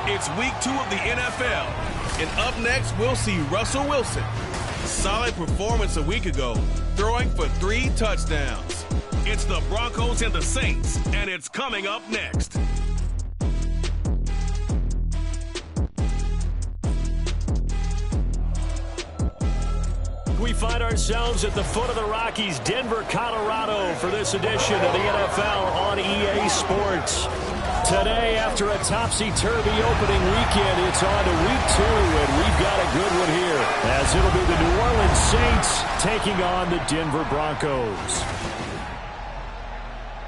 It's week 2 of the NFL, and up next, we'll see Russell Wilson. Solid performance a week ago, throwing for 3 touchdowns. It's the Broncos and the Saints, and it's coming up next. We find ourselves at the foot of the Rockies, Denver, Colorado, for this edition of the NFL on EA Sports. Today, after a topsy-turvy opening weekend, it's on to week 2, and we've got a good one here, as it'll be the New Orleans Saints taking on the Denver Broncos.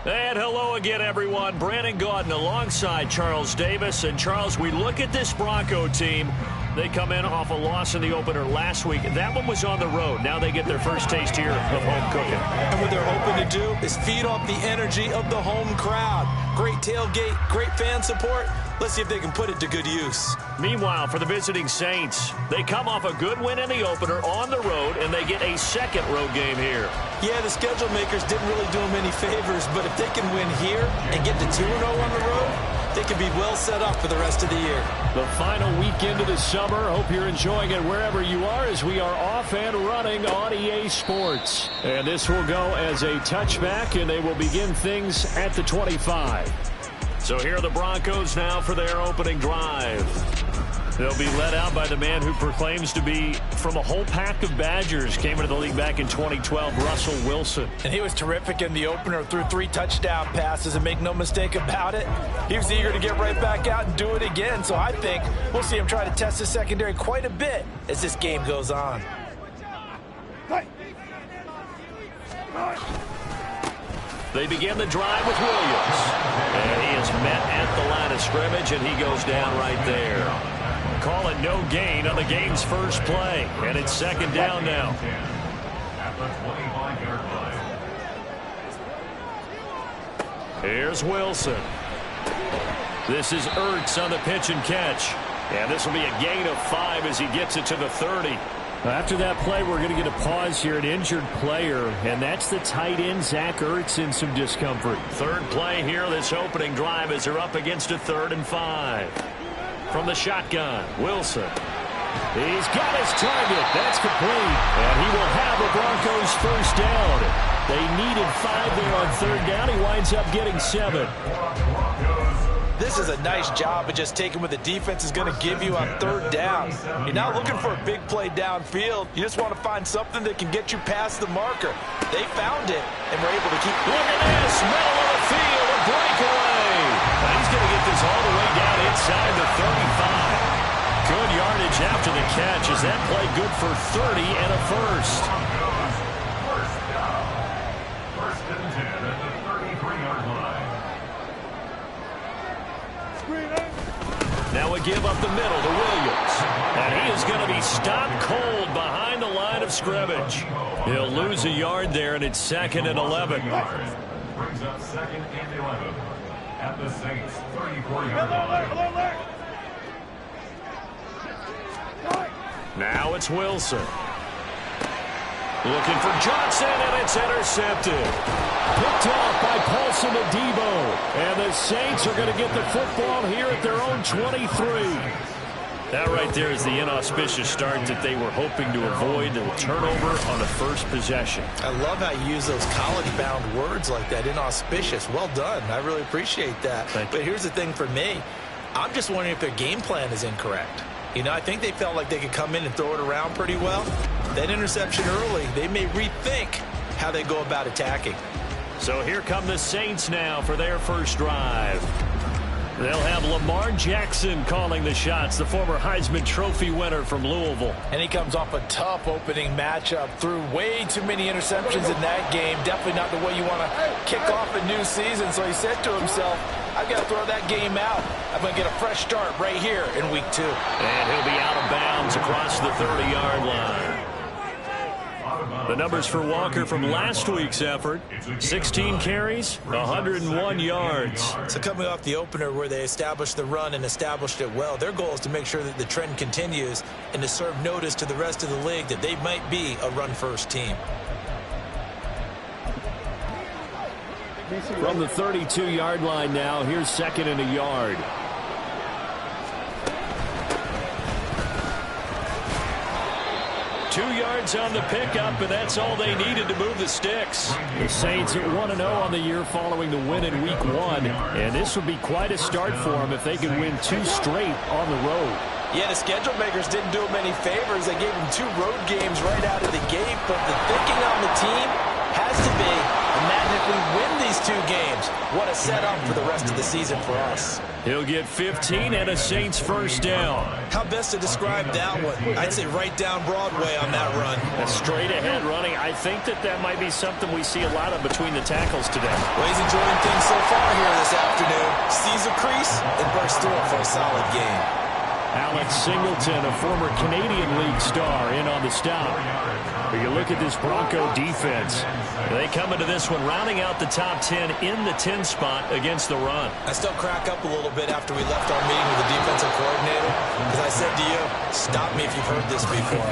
And hello again, everyone. Brandon Gaudin alongside Charles Davis. And, Charles, we look at this Bronco team. They come in off a loss in the opener last week. That one was on the road. Now they get their first taste here of home cooking. And what they're hoping to do is feed off the energy of the home crowd. Great tailgate, great fan support. Let's see if they can put it to good use. Meanwhile, for the visiting Saints, they come off a good win in the opener on the road, and they get a second road game here. Yeah, the schedule makers didn't really do them any favors, but if they can win here and get to 2-0 on the road, they can be well set up for the rest of the year. The final weekend of the summer. Hope you're enjoying it wherever you are, as we are off and running on EA Sports. And this will go as a touchback, and they will begin things at the 25. So here are the Broncos now for their opening drive. They'll be led out by the man who proclaims to be from a whole pack of Badgers. Came into the league back in 2012, Russell Wilson. And he was terrific in the opener, threw 3 touchdown passes, and make no mistake about it, he was eager to get right back out and do it again. So I think we'll see him try to test the secondary quite a bit as this game goes on. They begin the drive with Williams. And he is met at the line of scrimmage, and he goes down right there. Call it no gain on the game's first play. And it's second down now. Here's Wilson. This is Ertz on the pitch and catch. And this will be a gain of 5 as he gets it to the 30. After that play, we're going to get a pause here, an injured player, and that's the tight end, Zach Ertz, in some discomfort. Third play here, this opening drive, as they're up against a 3rd and 5. From the shotgun, Wilson. He's got his target. That's complete. And he will have the Broncos first down. They needed 5 there on 3rd down. He winds up getting 7. This is a nice job of just taking what the defense is going to give you on 3rd down. You're not looking for a big play downfield. You just want to find something that can get you past the marker. They found it, and were able to keep. Look at this, middle of the field, a breakaway. He's going to get this all the way down inside the 35. Good yardage after the catch. Is that play good for 30 and a first? First and 10 at the 33-yard line. Now a give up the middle to Williams. And he is going to be stopped cold behind the line of scrimmage. He'll lose a yard there, and it's 2nd and 11. Brings up 2nd and 11 at the Saints' 34-yard line. Now it's Wilson. Looking for Johnson, and it's intercepted. Picked off by Paulson Adebo. And the Saints are going to get the football here at their own 23. That right there is the inauspicious start that they were hoping to avoid, the turnover on the first possession. I love how you use those college-bound words like that, inauspicious. Well done. I really appreciate that. But here's the thing for me. I'm just wondering if their game plan is incorrect. You know, I think they felt like they could come in and throw it around pretty well. That interception early, they may rethink how they go about attacking. So here come the Saints now for their first drive. They'll have Lamar Jackson calling the shots, the former Heisman Trophy winner from Louisville. And he comes off a tough opening matchup, threw way too many interceptions in that game. Definitely not the way you want to kick off a new season. So he said to himself, I've got to throw that game out. I'm going to get a fresh start right here in week 2. And he'll be out of bounds across the 30-yard line. The numbers for Walker from last week's effort: 16 carries, 101 yards. So coming off the opener where they established the run and established it well, their goal is to make sure that the trend continues and to serve notice to the rest of the league that they might be a run-first team. From the 32-yard line now, here's 2nd and a yard. Two yards on the pickup, and that's all they needed to move the sticks. The Saints at 1-0 on the year following the win in Week 1, and this would be quite a start for them if they could win 2 straight on the road. Yeah, the schedule makers didn't do them any favors. They gave them 2 road games right out of the gate, but the thinking on the team has to be, imagine if we win these 2 games. What a setup for the rest of the season for us. He'll get 15 and a Saints first down. How best to describe that one? I'd say right down Broadway on that run. A straight ahead running. I think that might be something we see a lot of between the tackles today. Well, he's enjoying things so far here this afternoon. Sees a crease and bursts through it for a solid game. Alex Singleton, a former Canadian League star, in on the stop. But you look at this Bronco defense. They come into this one rounding out the top 10 in the 10 spot against the run. I still crack up a little bit after we left our meeting with the defensive coordinator, because I said to you, stop me if you've heard this before.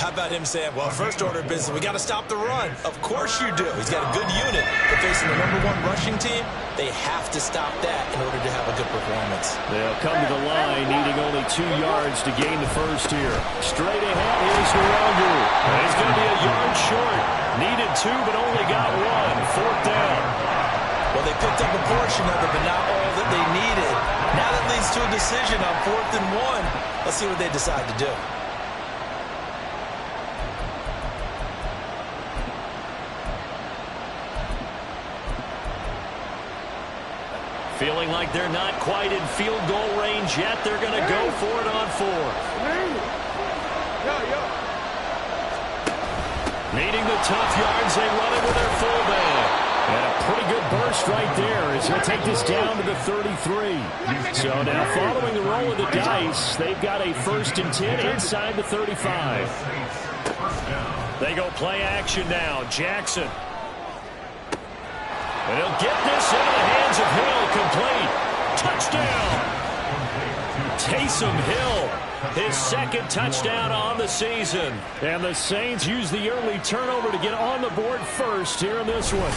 How about him saying, well, first order of business, we got to stop the run. Of course you do. He's got a good unit. But facing the #1 rushing team, they have to stop that in order to have a good performance. They'll come to the line needing only 2 yards to gain the first here. Straight ahead, here's Hirogu. He's going to be a yard short. Needed 2, but only got 1. 4th down. Well, they picked up a portion of it, but not all that they needed. Now that leads to a decision on 4th and 1. Let's see what they decide to do. Feeling like they're not quite in field goal range yet. They're going to go for it on 4th. Needing the tough yards, they run it with their fullback. And a pretty good burst right there as he'll take this down to the 33. So now following the roll of the dice, they've got a 1st and 10 inside the 35. They go play action now. Jackson. And he'll get this into the hands of Hill, complete. Touchdown! Taysom Hill, his 2nd touchdown on the season. And the Saints use the early turnover to get on the board first here in this one.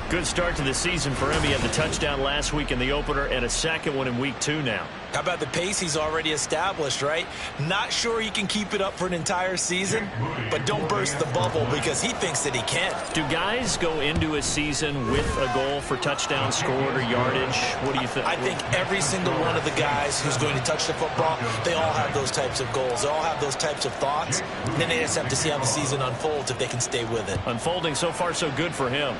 Good start to the season for him. He had the touchdown last week in the opener and a 2nd one in Week 2 now. How about the pace he's already established, right? Not sure he can keep it up for an entire season, but don't burst the bubble because he thinks that he can. Do guys go into a season with a goal for touchdown scored or yardage? What do you think? I think every single one of the guys who's going to touch the football, they all have those types of goals. They all have those types of thoughts. And then they just have to see how the season unfolds if they can stay with it. Unfolding so far so good for him.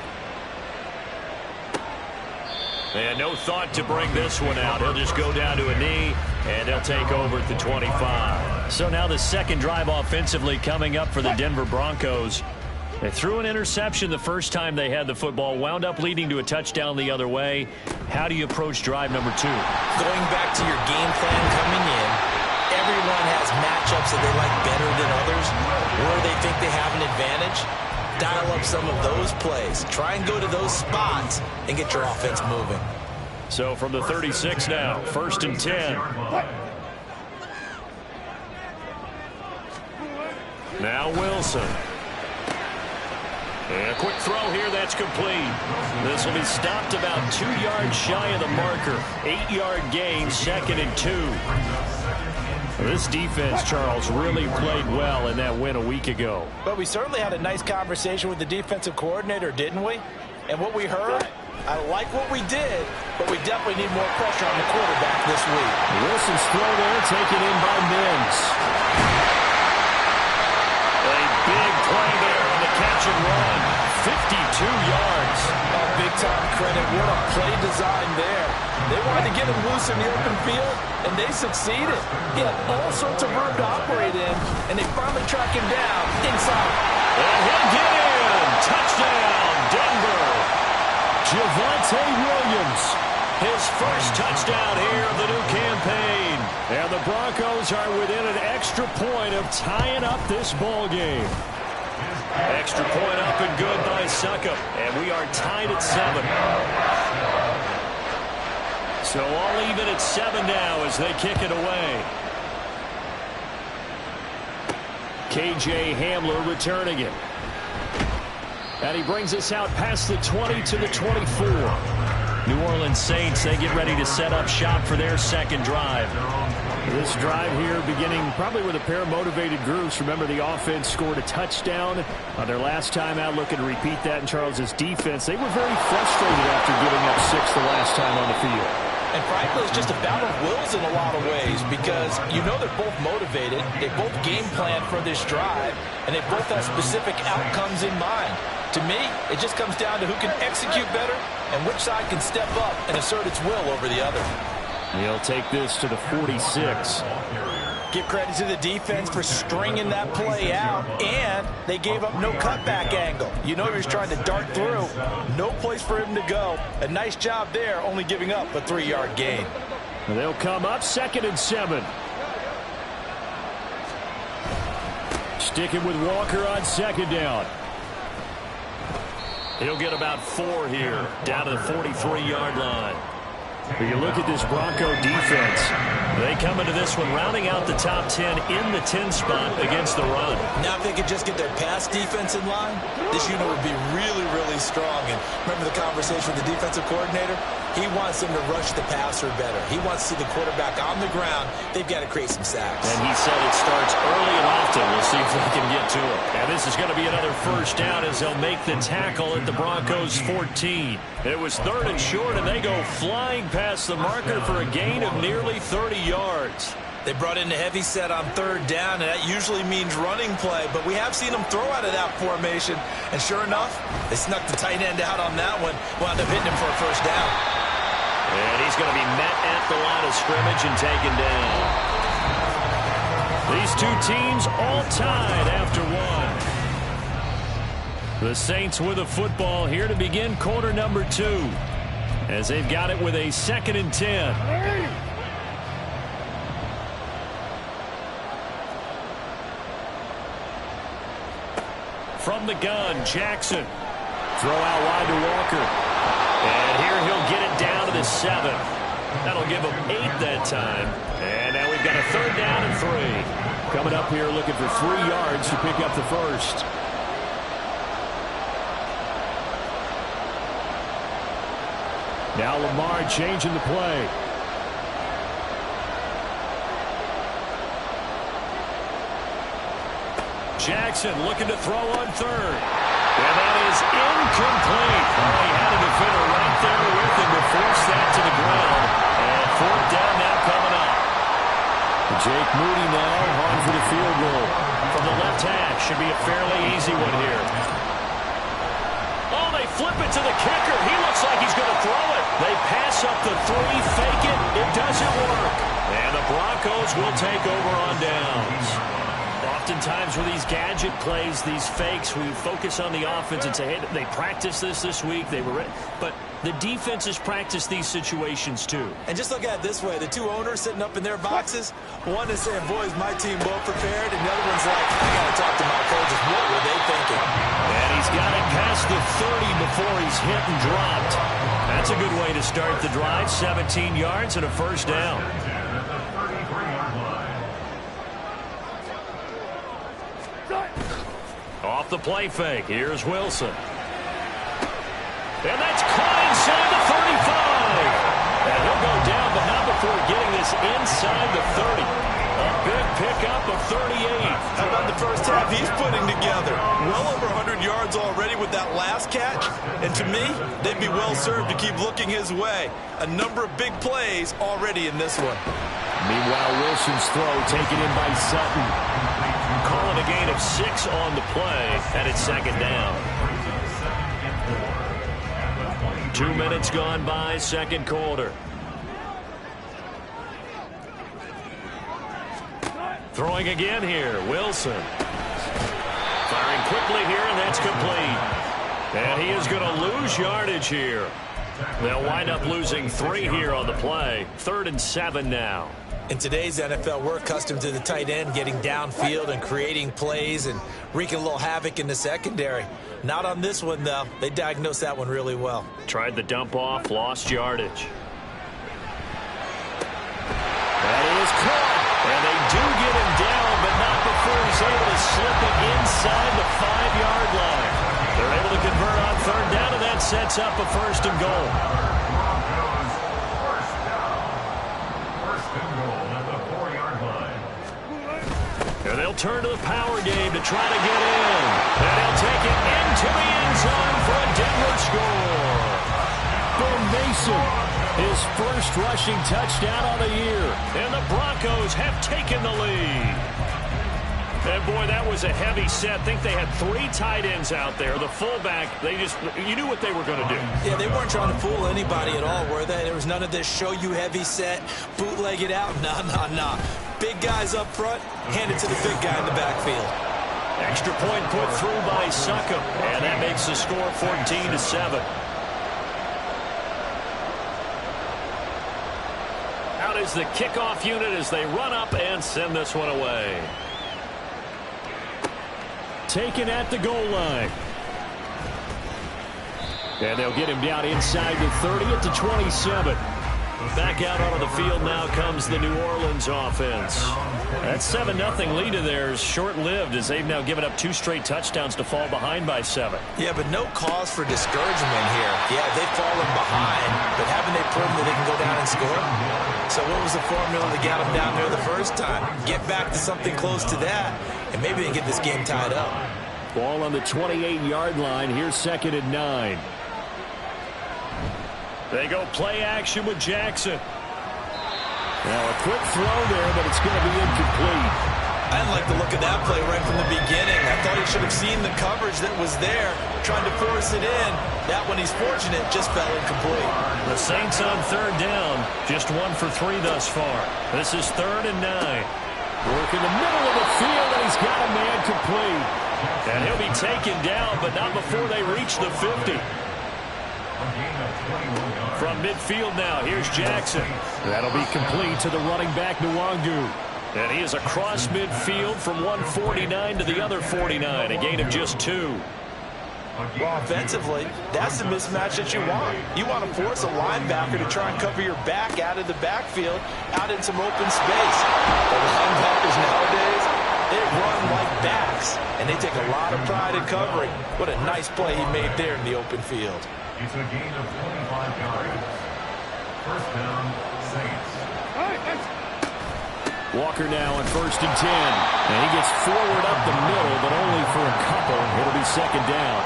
And no thought to bring this one out. He'll just go down to a knee, and he'll take over at the 25. So now the 2nd drive offensively coming up for the Denver Broncos. They threw an interception the first time they had the football, wound up leading to a touchdown the other way. How do you approach drive number 2? Going back to your game plan coming in, everyone has matchups that they like better than others, or they think they have an advantage. Dial up some of those plays. Try and go to those spots and get your offense moving. So from the 36 now, 1st and 10. Now Wilson. And a quick throw here, that's complete. This will be stopped about 2 yards shy of the marker. 8-yard gain, 2nd and 2. This defense, Charles, really played well in that win a week ago. But we certainly had a nice conversation with the defensive coordinator, didn't we? And what we heard, I like what we did, but we definitely need more pressure on the quarterback this week. Wilson's throw there, taken in by Mims. A big play there on the catch and run. 52 yards. Oh, big-time credit. What a play design there. They wanted to get him loose in the open field, and they succeeded. He had all sorts of room to operate in, and they finally track him down inside. And he'll get in. Touchdown, Denver. Javonte Williams. His first touchdown here of the new campaign. And the Broncos are within an extra point of tying up this ball game. Extra point up and good by Succop. And we are tied at 7. So all even at 7 now as they kick it away. KJ Hamler returning it. And he brings us out past the 20 to the 24. New Orleans Saints, they get ready to set up shop for their second drive. This drive here beginning probably with a pair of motivated groups. Remember, the offense scored a touchdown on their last time out, looking to repeat that in Charles's defense. They were very frustrated after giving up 6 the last time on the field. And frankly, it's just a battle of wills in a lot of ways because you know they're both motivated, they both game plan for this drive, and they both have specific outcomes in mind. To me, it just comes down to who can execute better and which side can step up and assert its will over the other. He'll take this to the 46. Give credit to the defense for stringing that play out, and they gave up no cutback angle. You know he was trying to dart through. No place for him to go. A nice job there, only giving up a 3-yard gain. They'll come up 2nd and 7. Sticking with Walker on 2nd down. He'll get about 4 here, down to the 43-yard line. But you look at this Bronco defense. They come into this one rounding out the top 10 in the 10 spot against the run. Now if they could just get their pass defense in line, this unit would be really, really strong. And remember the conversation with the defensive coordinator? He wants them to rush the passer better. He wants to see the quarterback on the ground. They've got to create some sacks. And he said it starts early and often. We'll see if they can get to it. And this is going to be another first down as they'll make the tackle at the Broncos 14. It was 3rd and short, and they go flying past the marker for a gain of nearly 30 yards. They brought in a heavy set on 3rd down, and that usually means running play, but we have seen them throw out of that formation. And sure enough, they snuck the tight end out on that one, wound up hitting him for a first down. And he's going to be met at the line of scrimmage and taken down. These two teams all tied after 1. The Saints with a football here to begin quarter number 2. As they've got it with a 2nd and 10. From the gun, Jackson. Throw out wide to Walker. And here he'll get it down to the 7. That'll give him 8 that time. And now we've got a 3rd down and 3. Coming up here looking for 3 yards to pick up the first. Now Lamar changing the play. Jackson looking to throw on 3rd. And that is incomplete. Oh, he had a defender right there with him to force that to the ground. And 4th down now coming up. Jake Moody now on for the field goal. From the left hash, should be a fairly easy one here. Oh, they flip it to the kicker. He looks like he's going to throw it. They pass up the 3, fake it. It doesn't work. And the Broncos will take over on downs. Oftentimes with these gadget plays, these fakes, we focus on the offense and say, hey, they practiced this week. They were ready. But the defenses practice these situations too. And just look at it this way. The two owners sitting up in their boxes, one is saying, boys, my team well prepared, and the other one's like, I got to talk to my coaches. What were they thinking? And he's got it past the 30 before he's hit and dropped. That's a good way to start the drive. 17 yards and a first down. Off the play fake. Here's Wilson. And that's caught inside the 35. And he'll go down, but not before getting this inside the 30. A big pickup of 38. How about the first half he's putting together? Well over 100 yards already with that last catch. And to me, they'd be well served to keep looking his way. A number of big plays already in this one. Meanwhile, Wilson's throw taken in by Sutton. Calling a gain of 6 on the play, and it's 2nd down. 2 minutes gone by, second quarter. Throwing again here, Wilson. Firing quickly here, and that's complete. And he is going to lose yardage here. They'll wind up losing 3 here on the play. 3rd and 7 now. In today's NFL, we're accustomed to the tight end getting downfield and creating plays and wreaking a little havoc in the secondary. Not on this one, though. They diagnosed that one really well. Tried the dump off, lost yardage. That is caught. And they do get him down, but not before he's able to slip it inside the 5-yard line. They're able to convert on 3rd down, and that sets up a 1st and goal. Broncos, first down. 1st and goal at the 4-yard line. And they'll turn to the power game to try to get in. And they'll take it into the end zone for a Denver score. For Mason, his first rushing touchdown of the year. And the Broncos have taken the lead. And, boy, that was a heavy set. I think they had 3 tight ends out there. The fullback, you knew what they were going to do. Yeah, they weren't trying to fool anybody at all, were they? There was none of this show-you-heavy set, bootleg it out. Nah. Big guys up front, hand it to the big guy in the backfield. Extra point put through by Succop. And that makes the score 14-7. Out is the kickoff unit as they run up and send this one away. Taken at the goal line. And they'll get him down inside the 30 at the 27. Back out onto the field now comes the New Orleans offense. That 7-0 lead of theirs short-lived as they've now given up 2 straight touchdowns to fall behind by 7. Yeah, but no cause for discouragement here. Yeah, they've fallen behind, but haven't they proven that they can go down and score? So what was the formula that got them down there the first time? Get back to something close to that, and maybe they can get this game tied up. Ball on the 28-yard line. Here's 2nd and 9. They go play action with Jackson. Now a quick throw there, but it's going to be incomplete. I didn't like the look of that play right from the beginning. I thought he should have seen the coverage that was there, trying to force it in. That one, he's fortunate, just fell incomplete. The Saints on 3rd down, just 1 for 3 thus far. This is 3rd and 9. Work in the middle of the field, and he's got a man complete. And he'll be taken down, but not before they reach the 50. From midfield now, here's Jackson. That'll be complete to the running back, Nwangu. And he is across midfield from one 49 to the other 49, a gain of just 2. Well, offensively, that's the mismatch that you want. You want to force a linebacker to try and cover your back out of the backfield, out in some open space. The linebackers nowadays, they run like backs, and they take a lot of pride in covering. What a nice play he made there in the open field. It's a gain of 25 yards. First down, Saints. Walker now on 1st and 10. And he gets forward up the middle, but only for a couple. It'll be 2nd down.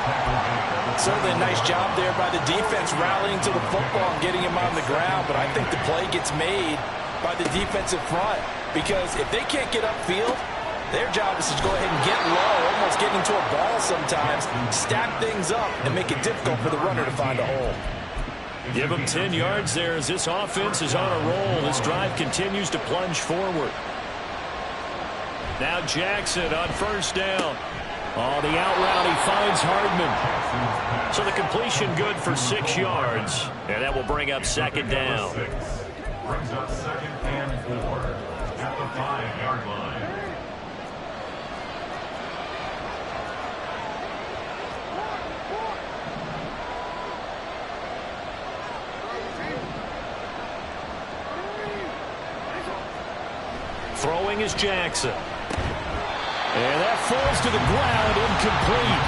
Certainly a nice job there by the defense rallying to the football and getting him on the ground, but I think the play gets made by the defensive front because if they can't get upfield, their job is to go ahead and get low, almost get into a ball sometimes, stack things up, and make it difficult for the runner to find a hole. Give them 10 yards there as this offense is on a roll. This drive continues to plunge forward. Now Jackson on 1st down. Oh, the out route, he finds Hardman. So the completion good for 6 yards, and that will bring up 2nd down. Brings up 2nd and 4 at the 5-yard line. Throwing is Jackson. And that falls to the ground, incomplete.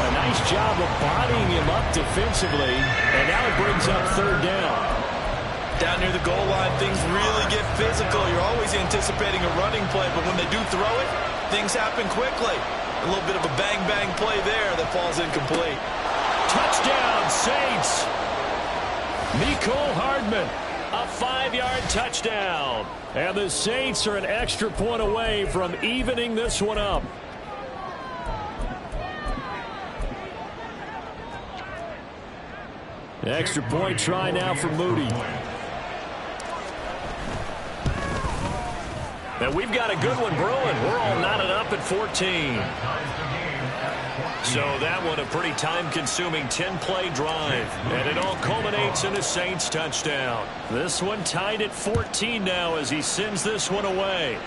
A nice job of bodying him up defensively. And now it brings up 3rd down. Down near the goal line, things really get physical. You're always anticipating a running play, but when they do throw it, things happen quickly. A little bit of a bang-bang play there that falls incomplete. Touchdown, Saints. Mecole Hardman. A 5-yard touchdown. And the Saints are an extra point away from evening this one up. Extra point try now for Moody. And we've got a good one brewing. We're all knotted up at 14. So that one a pretty time-consuming 10-play drive. And it all culminates in a Saints touchdown. This one tied at 14 now as he sends this one away.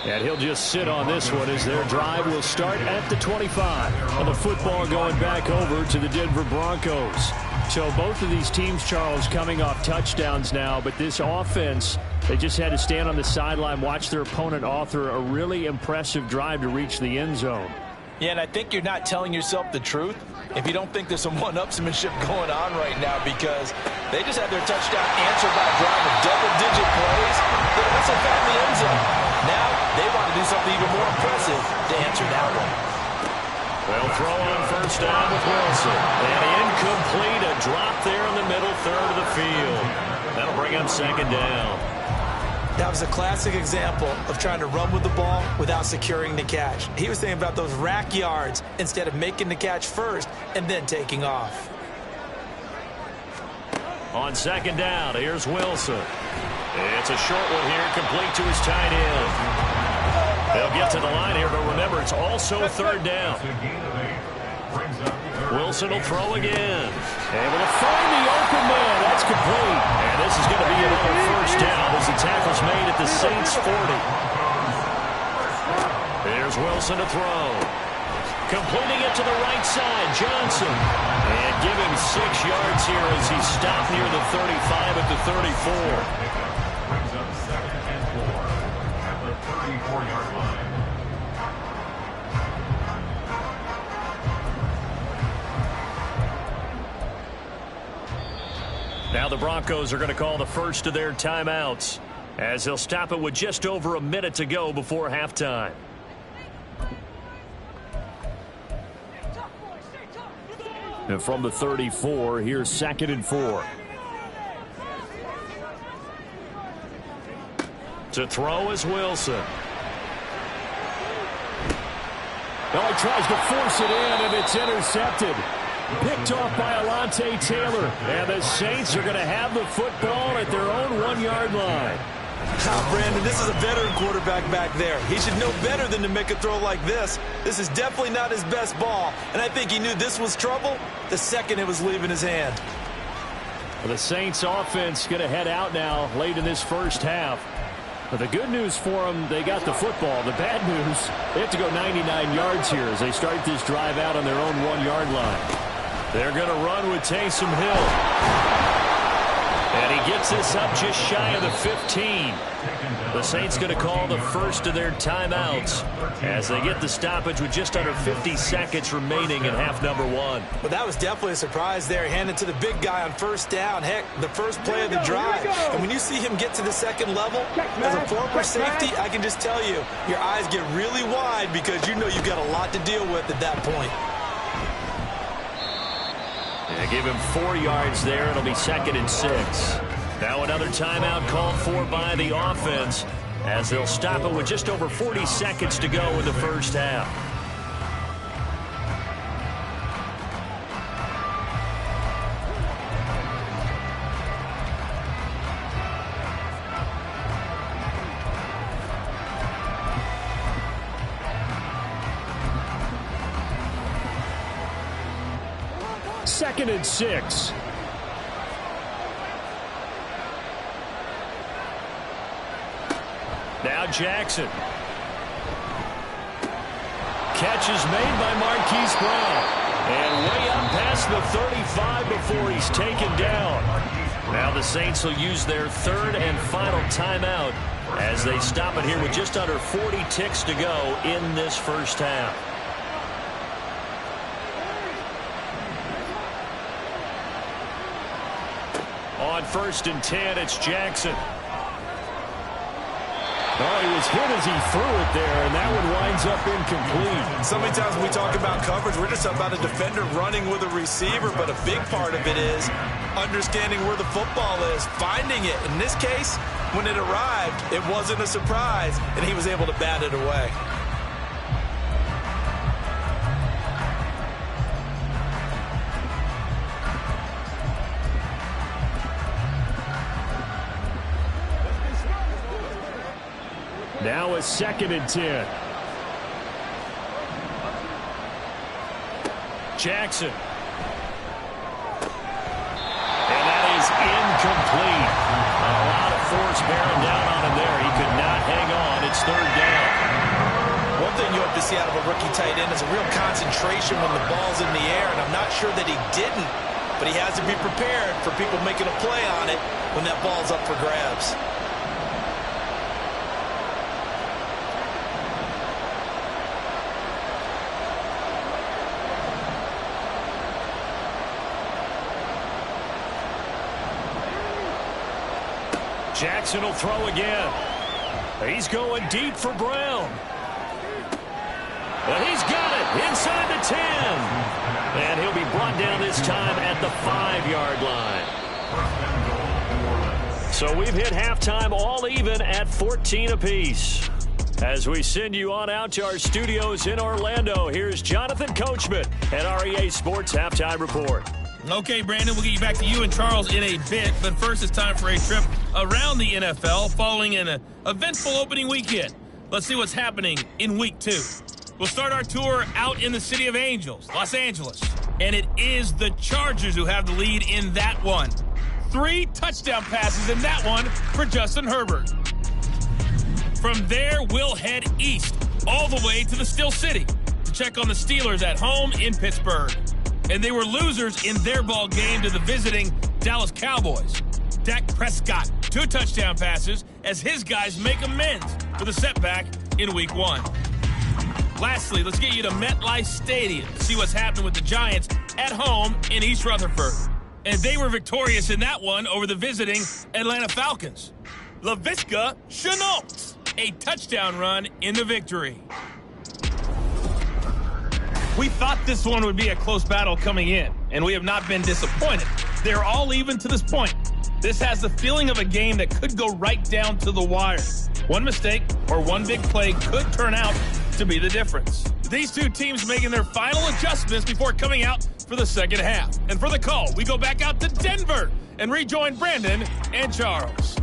And he'll just sit on this one as their drive will start at the 25. And the football going back over to the Denver Broncos. So both of these teams, Charles, coming off touchdowns now. But this offense, they just had to stand on the sideline, watch their opponent author a really impressive drive to reach the end zone. Yeah, and I think you're not telling yourself the truth if you don't think there's some one-upsmanship going on right now, because they just had their touchdown answered by a drive of double-digit plays that also found the end zone. Now they want to do something even more impressive to answer that one. They'll throw on first down with Wilson. And incomplete, a drop there in the middle third of the field. That'll bring up second down. That was a classic example of trying to run with the ball without securing the catch. He was thinking about those rack yards instead of making the catch first and then taking off. On second down, here's Wilson. It's a short one here, complete to his tight end. They'll get to the line here, but remember, it's also third down. Wilson will throw again. Able to find the open man. That's complete. And this is going to be another first down as the tackle's made at the Saints 40. Here's Wilson to throw. Completing it to the right side, Johnson. And giving 6 yards here as he stopped near the 35 at the 34. Brings up 2nd and 4 at the 34-yard line. Now the Broncos are going to call the first of their timeouts as they'll stop it with just over a minute to go before halftime. And from the 34, here's 2nd and 4. To throw is Wilson. Oh, he tries to force it in, and it's intercepted. Picked off by Alontae Taylor. And the Saints are going to have the football at their own 1-yard line. Now, Brandon, this is a veteran quarterback back there. He should know better than to make a throw like this. This is definitely not his best ball, and I think he knew this was trouble the second it was leaving his hand. Well, the Saints offense going to head out now late in this first half. But the good news for them, they got the football. The bad news, they have to go 99 yards here as they start this drive out on their own 1-yard line. They're going to run with Taysom Hill. And he gets this up just shy of the 15. The Saints going to call the first of their timeouts as they get the stoppage with just under 50 seconds remaining in half number 1. Well, that was definitely a surprise there, handed to the big guy on first down. Heck, the first play of the drive. And when you see him get to the second level, as a former safety, I can just tell you, your eyes get really wide because you know you've got a lot to deal with at that point. And give him 4 yards there. It'll be 2nd and 6. Now another timeout called for by the offense as they'll stop it with just over 40 seconds to go in the first half. Second and 6. Now Jackson. Catch is made by Marquise Brown. And way up past the 35 before he's taken down. Now the Saints will use their third and final timeout as they stop it here with just under 40 ticks to go in this first half. On 1st and 10, it's Jackson. Oh, he was hit as he threw it there, and that one winds up incomplete. So many times when we talk about coverage, we're just about a defender running with a receiver, but a big part of it is understanding where the football is, finding it. In this case, when it arrived, it wasn't a surprise, and he was able to bat it away. Now a 2nd and 10. Jackson. And that is incomplete. A lot of force bearing down on him there. He could not hang on. It's 3rd down. One thing you hope to see out of a rookie tight end is a real concentration when the ball's in the air, and I'm not sure that he didn't, but he has to be prepared for people making a play on it when that ball's up for grabs. Jackson will throw again. He's going deep for Brown. But he's got it inside the 10. And he'll be brought down this time at the 5-yard line. So we've hit halftime all even at 14 apiece. As we send you on out to our studios in Orlando, here's Jonathan Coachman at REA Sports Halftime Report. Okay, Brandon, we'll get you back to you and Charles in a bit. But first, it's time for a trip around the NFL following an eventful opening weekend. Let's see what's happening in Week 2. We'll start our tour out in the City of Angels, Los Angeles. And it is the Chargers who have the lead in that one. 3 touchdown passes in that one for Justin Herbert. From there, we'll head east all the way to the Steel City to check on the Steelers at home in Pittsburgh. And they were losers in their ball game to the visiting Dallas Cowboys. Dak Prescott, 2 touchdown passes as his guys make amends for the setback in Week 1. Lastly, let's get you to MetLife Stadium to see what's happening with the Giants at home in East Rutherford. And they were victorious in that one over the visiting Atlanta Falcons. Laviska Shenault, a touchdown run in the victory. We thought this one would be a close battle coming in, and we have not been disappointed. They're all even to this point. This has the feeling of a game that could go right down to the wire. One mistake or one big play could turn out to be the difference. These two teams making their final adjustments before coming out for the second half. And for the call, we go back out to Denver and rejoin Brandon and Charles.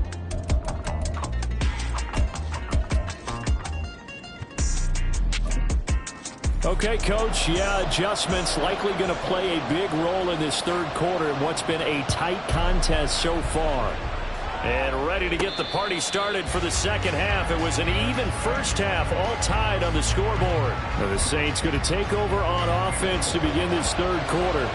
Okay, Coach, adjustments likely going to play a big role in this 3rd quarter in what's been a tight contest so far. And ready to get the party started for the 2nd half. It was an even first half, all tied on the scoreboard. Now the Saints going to take over on offense to begin this 3rd quarter.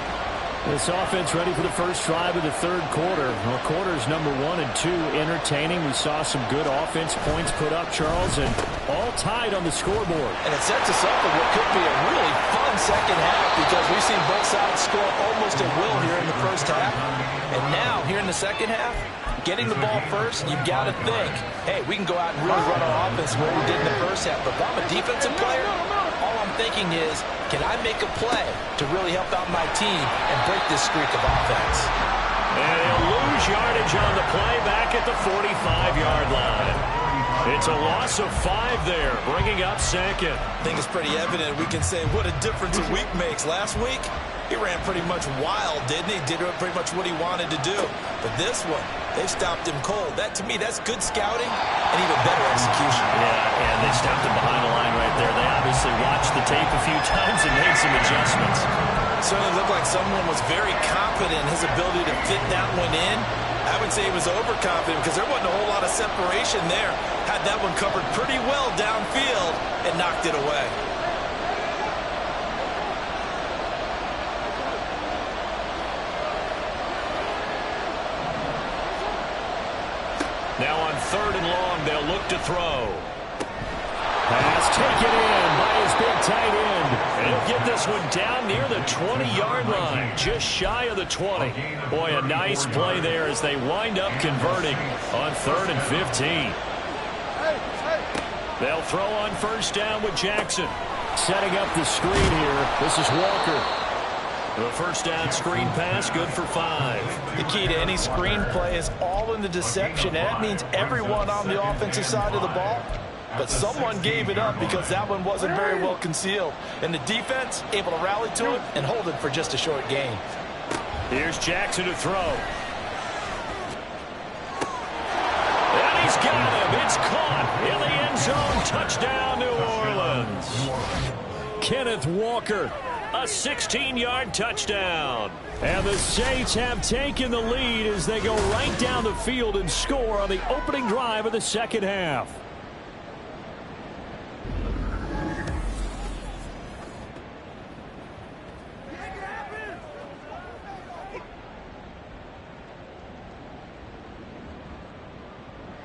This offense ready for the first drive of the 3rd quarter. Well, quarters number 1 and 2 entertaining. We saw some good offense points put up, Charles, and all tied on the scoreboard. And it sets us up for what could be a really fun second half because we've seen both sides score almost at will here in the first half. And now, here in the second half, getting the ball first, you've got to think, hey, we can go out and really run our offense where we did in the first half. But if I'm a defensive player, all I'm thinking is, can I make a play to really help out my team and break this streak of offense? And he'll lose yardage on the play back at the 45-yard line. It's a loss of 5 there, bringing up 2nd. I think it's pretty evident we can say what a difference a week makes. Last week, he ran pretty much wild, didn't he? Did pretty much what he wanted to do. But this one, they stopped him cold. That, to me, that's good scouting and even better execution. Yeah, and they stopped him behind the line right there. They obviously watched the tape a few times and made some adjustments. Certainly looked like someone was very confident in his ability to fit that one in. I would say he was overconfident because there wasn't a whole lot of separation there. Had that one covered pretty well downfield and knocked it away. Now on 3rd and long, they'll look to throw. Pass taken in by his big tight end. And he'll get this one down near the 20-yard line, just shy of the 20. Boy, a nice play there as they wind up converting on 3rd and 15. They'll throw on 1st down with Jackson. Setting up the screen here. This is Walker. The 1st down screen pass, good for 5. The key to any screen play is all in the deception. And that means everyone on the offensive side of the ball. But someone gave it up because that one wasn't very well concealed. And the defense able to rally to it and hold it for just a short gain. Here's Jackson to throw. And he's got him. It's caught in the end zone Kenneth Walker. A 16-yard touchdown. And the Saints have taken the lead as they go right down the field and score on the opening drive of the second half.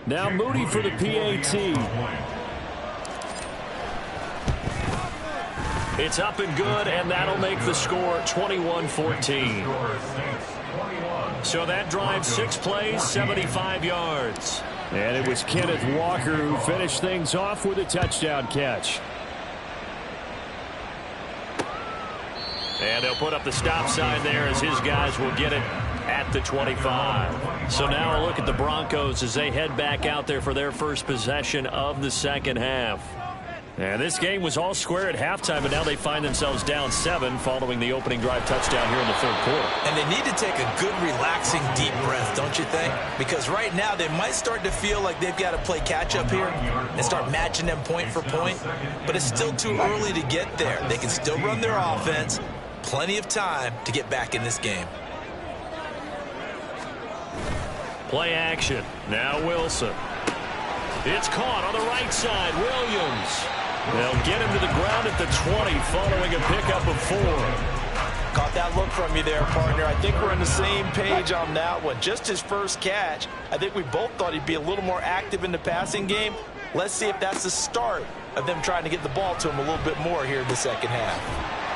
Now Moody for the PAT. It's up and good, and that'll make the score 21-14. So that drive, 6 plays, 75 yards. And it was Kenneth Walker who finished things off with a touchdown catch. And they'll put up the stop sign there as his guys will get it at the 25. So now a look at the Broncos as they head back out there for their first possession of the second half. And this game was all square at halftime, but now they find themselves down 7 following the opening drive touchdown here in the third quarter. And they need to take a good, relaxing, deep breath, don't you think? Because right now they might start to feel like they've got to play catch-up here and start matching them point for point. But it's still too early to get there. They can still run their offense. Plenty of time to get back in this game. Play action. Now Wilson. It's caught on the right side. Williams. They'll get him to the ground at the 20 following a pickup of 4. Caught that look from you there, partner. I think we're on the same page on that one. Just his first catch. I think we both thought he'd be a little more active in the passing game. Let's see if that's the start of them trying to get the ball to him a little bit more here in the second half.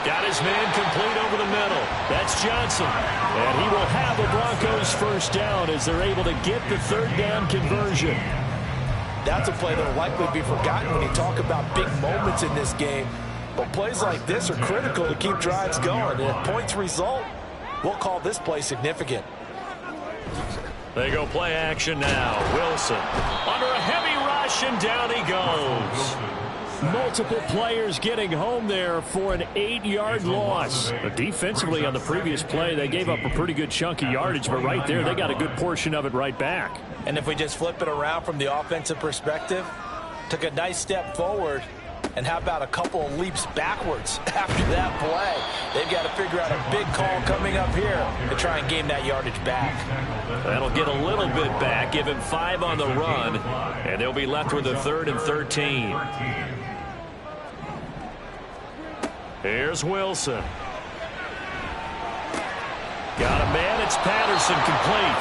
Got his man complete over the middle. That's Johnson. And he will have the Broncos first down as they're able to get the third down conversion. That's a play that will likely be forgotten when you talk about big moments in this game. But plays like this are critical to keep drives going. And if points result, we'll call this play significant. They go play action now. Wilson under a heavy rush, and down he goes. Multiple players getting home there for an 8-yard loss. But defensively on the previous play, they gave up a pretty good chunk of yardage, but right there, they got a good portion of it right back. And if we just flip it around from the offensive perspective, took a nice step forward, and how about a couple of leaps backwards after that play? They've got to figure out a big call coming up here to try and gain that yardage back. That'll get a little bit back, give him 5 on the run, and they'll be left with a 3rd and 13. Here's Wilson. Got a man. It's Patterson complete.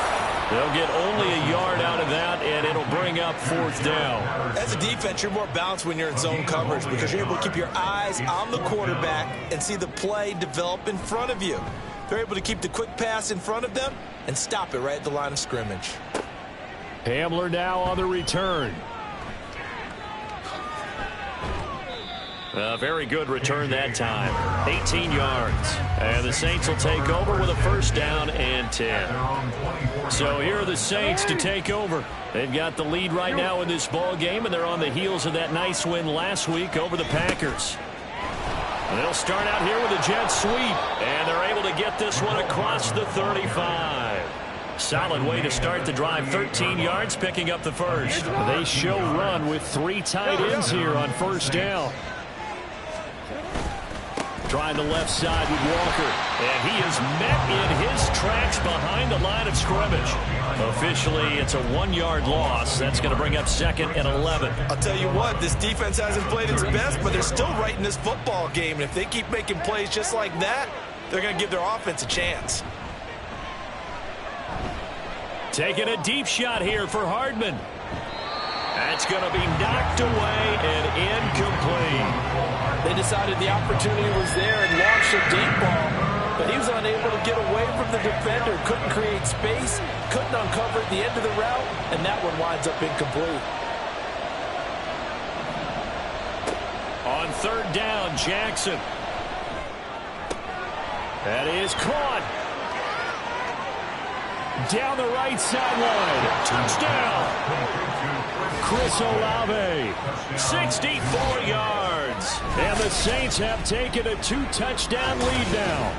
They'll get only a yard out of that, and it'll bring up 4th down. As a defense, you're more balanced when you're in zone coverage because you're able to keep your eyes on the quarterback and see the play develop in front of you. They're able to keep the quick pass in front of them and stop it right at the line of scrimmage. Hamler now on the return. A very good return that time. 18 yards. And the Saints will take over with a first down and 10. So here are the Saints to take over. They've got the lead right now in this ball game, and they're on the heels of that nice win last week over the Packers. And they'll start out here with a jet sweep, and they're able to get this one across the 35. Solid way to start the drive. 13 yards, picking up the first. They show run with 3 tight ends here on first down. Trying the left side with Walker. And he is met in his tracks behind the line of scrimmage. Officially, it's a 1-yard loss. That's going to bring up 2nd and 11. I'll tell you what, this defense hasn't played its best, but they're still right in this football game. And if they keep making plays just like that, they're going to give their offense a chance. Taking a deep shot here for Hardman. That's going to be knocked away and incomplete. They decided the opportunity was there and launched a deep ball, but he was unable to get away from the defender, couldn't create space, couldn't uncover at the end of the route, and that one winds up incomplete. On 3rd down, Jackson. That is caught. Down the right sideline. Touchdown. Chris Olave. 64 yards. And the Saints have taken a 2-touchdown lead now.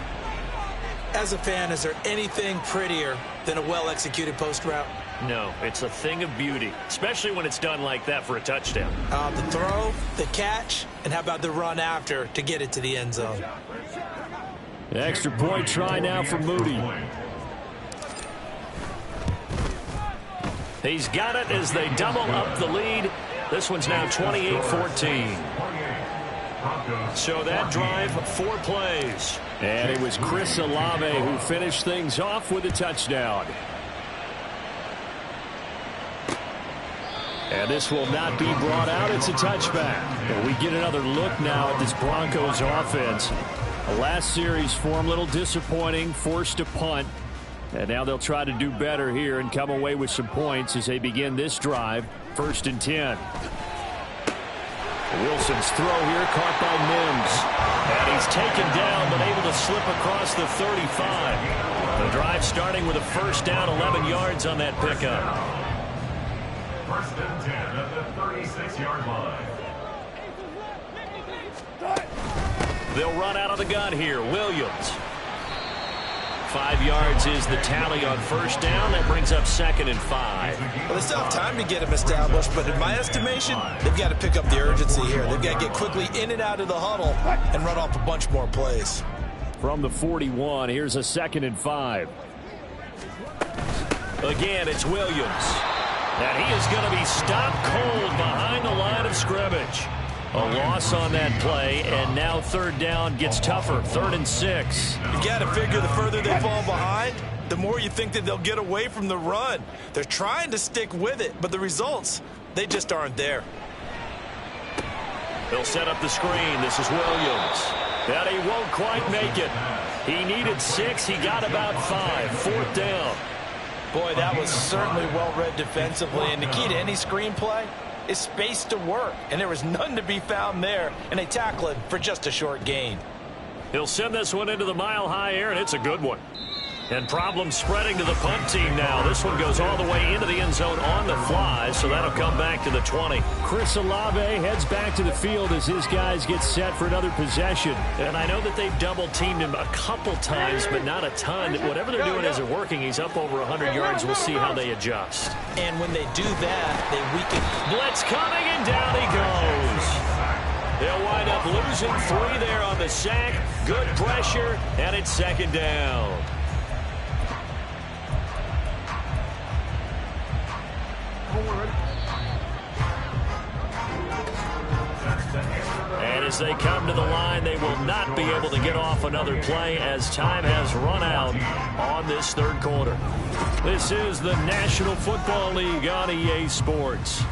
As a fan, is there anything prettier than a well-executed post route? No, it's a thing of beauty, especially when it's done like that for a touchdown. The throw, the catch, and how about the run after to get it to the end zone? The extra point try now for Moody. He's got it as they double up the lead. This one's now 28-14. So that drive, 4 plays. And it was Chris Olave who finished things off with a touchdown. And this will not be brought out. It's a touchback. And we get another look now at this Broncos offense. The last series for them, a little disappointing, forced a punt. And now they'll try to do better here and come away with some points as they begin this drive. 1st and 10. Wilson's throw here caught by Mims. And he's taken down but able to slip across the 35. The drive starting with a 1st down, 11 yards on that pickup. 1st and 10 at the 36-yard line. They'll run out of the gun here. Williams. 5 yards is the tally on 1st down. That brings up 2nd and 5. Well, they still have time to get him established, but in my estimation, they've got to pick up the urgency here. They've got to get quickly in and out of the huddle and run off a bunch more plays. From the 41, here's a 2nd and 5. Again, it's Williams. And he is going to be stopped cold behind the line of scrimmage. A loss on that play, and now 3rd down gets tougher. 3rd and 6. You've got to figure the further they fall behind, the more you think that they'll get away from the run. They're trying to stick with it, but the results, they just aren't there. They'll set up the screen. This is Williams. That he won't quite make it. He needed 6. He got about 5. 4th down. Boy, that was certainly well-read defensively, and the key to any screenplay is space to work, and there was none to be found there, and they tackle it for just a short gain. He'll send this one into the mile-high air, and it's a good one. And problems spreading to the punt team now. This one goes all the way into the end zone on the fly, so that'll come back to the 20. Chris Olave heads back to the field as his guys get set for another possession. And I know that they've double-teamed him a couple times, but not a ton. Whatever they're doing isn't working. He's up over 100 yards. We'll see how they adjust. And when they do that, they weaken. Blitz coming, and down he goes. They'll wind up losing 3 there on the sack. Good pressure, and it's 2nd down. And as they come to the line, they will not be able to get off another play as time has run out on this 3rd quarter. This is the National Football League on EA Sports.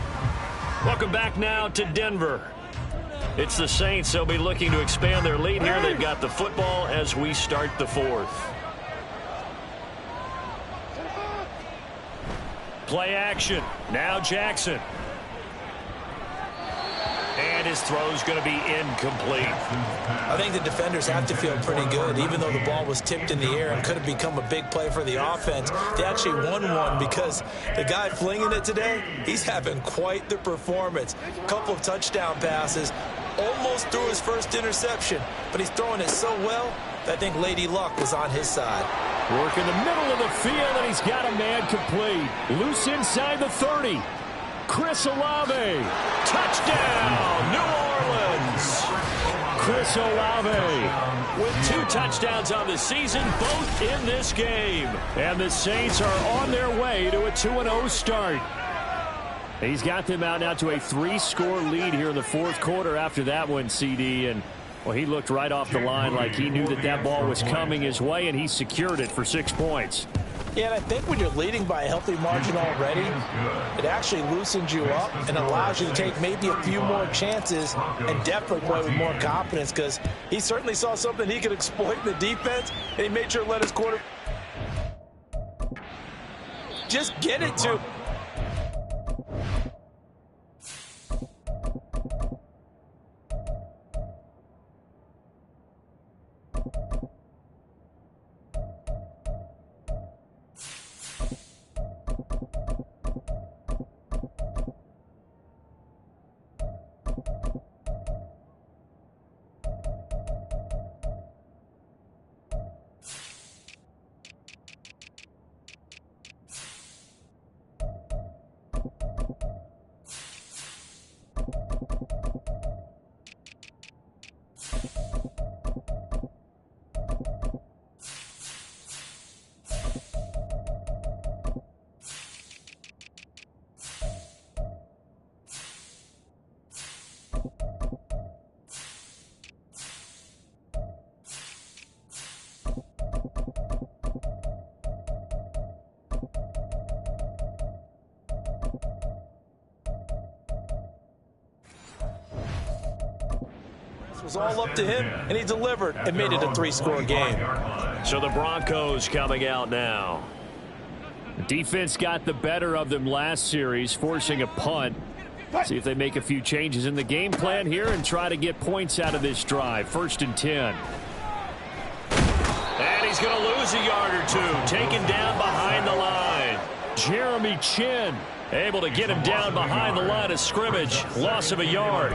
Welcome back now to Denver. It's the Saints. They'll be looking to expand their lead here. They've got the football as we start the 4th. Play action. Now Jackson. And his throw's going to be incomplete. I think the defenders have to feel pretty good. Even though the ball was tipped in the air and could have become a big play for the offense, they actually won one because the guy flinging it today, he's having quite the performance. A couple of touchdown passes, almost threw his first interception, but he's throwing it so well that I think Lady Luck was on his side. Work in the middle of the field, and he's got a man complete. Loose inside the 30. Chris Olave. Touchdown, New Orleans. Chris Olave with 2 touchdowns on the season, both in this game. And the Saints are on their way to a 2-0 start. He's got them out now to a 3-score lead here in the 4th quarter after that one, CD. And, well, he looked right off the line like he knew that that ball was coming his way, and he secured it for 6 points. Yeah, and I think when you're leading by a healthy margin already, it actually loosens you up and allows you to take maybe a few more chances and definitely play with more confidence, because he certainly saw something he could exploit in the defense, and he made sure to let his quarterback just get it to. was all up to him, and he delivered and made it a 3-score game. So the Broncos coming out now. The defense got the better of them last series, forcing a punt. See if they make a few changes in the game plan here and try to get points out of this drive. 1st and 10. And he's going to lose a yard or two. Taken down behind the line. Jeremy Chin able to get him down behind the line of scrimmage. Loss of a yard.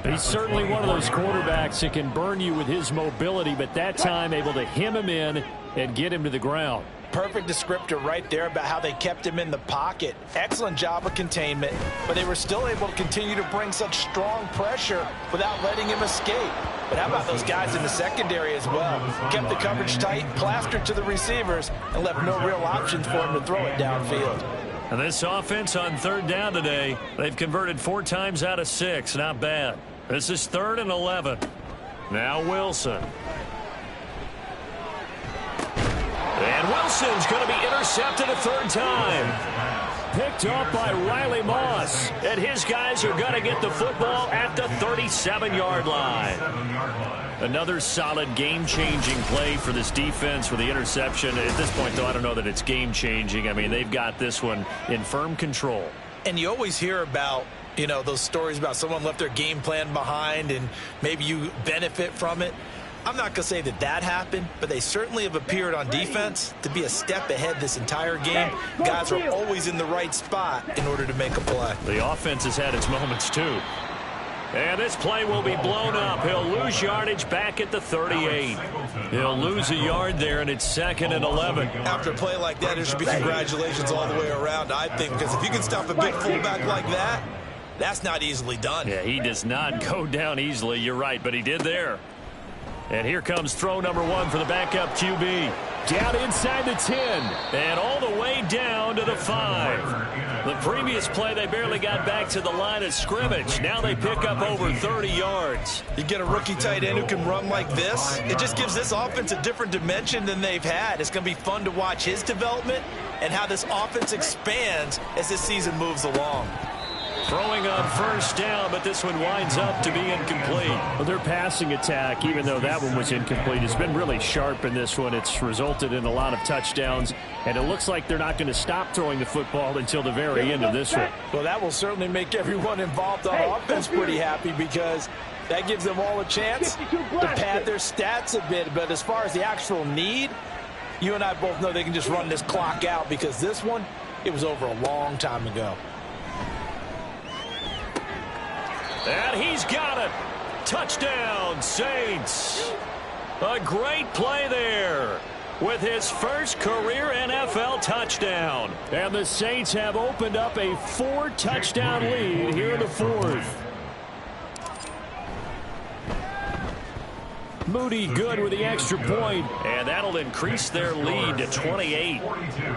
He's certainly one of those quarterbacks that can burn you with his mobility, but that time able to hem him in and get him to the ground. Perfect descriptor right there about how they kept him in the pocket. Excellent job of containment, but they were still able to continue to bring such strong pressure without letting him escape. But how about those guys in the secondary as well? Kept the coverage tight, plastered to the receivers, and left no real options for him to throw it downfield. And this offense on 3rd down today, they've converted 4 times out of 6. Not bad. This is 3rd and 11. Now Wilson. And Wilson's going to be intercepted a 3rd time. Picked off by Riley Moss. And his guys are going to get the football at the 37-yard line. Another solid game-changing play for this defense with the interception. At this point, though, I don't know that it's game-changing. I mean, they've got this one in firm control. And you always hear about, you know, those stories about someone left their game plan behind and maybe you benefit from it. I'm not going to say that that happened, but they certainly have appeared on defense to be a step ahead this entire game. Guys are always in the right spot in order to make a play. The offense has had its moments, too. And this play will be blown up. He'll lose yardage back at the 38. He'll lose a yard there, and it's 2nd and 11. After a play like that, there should be congratulations all the way around, I think, because if you can stop a big fullback like that, that's not easily done. Yeah, he does not go down easily. You're right, but he did there. And here comes throw number 1 for the backup QB. Down inside the 10 and all the way down to the 5. The previous play, they barely got back to the line of scrimmage. Now they pick up over 30 yards. You get a rookie tight end who can run like this, it just gives this offense a different dimension than they've had. It's going to be fun to watch his development and how this offense expands as this season moves along. Throwing on 1st down, but this one winds up to be incomplete. Well, their passing attack, even though that one was incomplete, has been really sharp in this one. It's resulted in a lot of touchdowns, and it looks like they're not going to stop throwing the football until the very end of this one. Well, that will certainly make everyone involved on offense pretty happy because that gives them all a chance to pad their stats a bit. But as far as the actual need, you and I both know they can just run this clock out because this one, it was over a long time ago. And he's got it. Touchdown, Saints. A great play there with his first career NFL touchdown. And the Saints have opened up a 4-touchdown lead here in the 4th. Moody good with the extra point. And that'll increase their lead to 28. 42.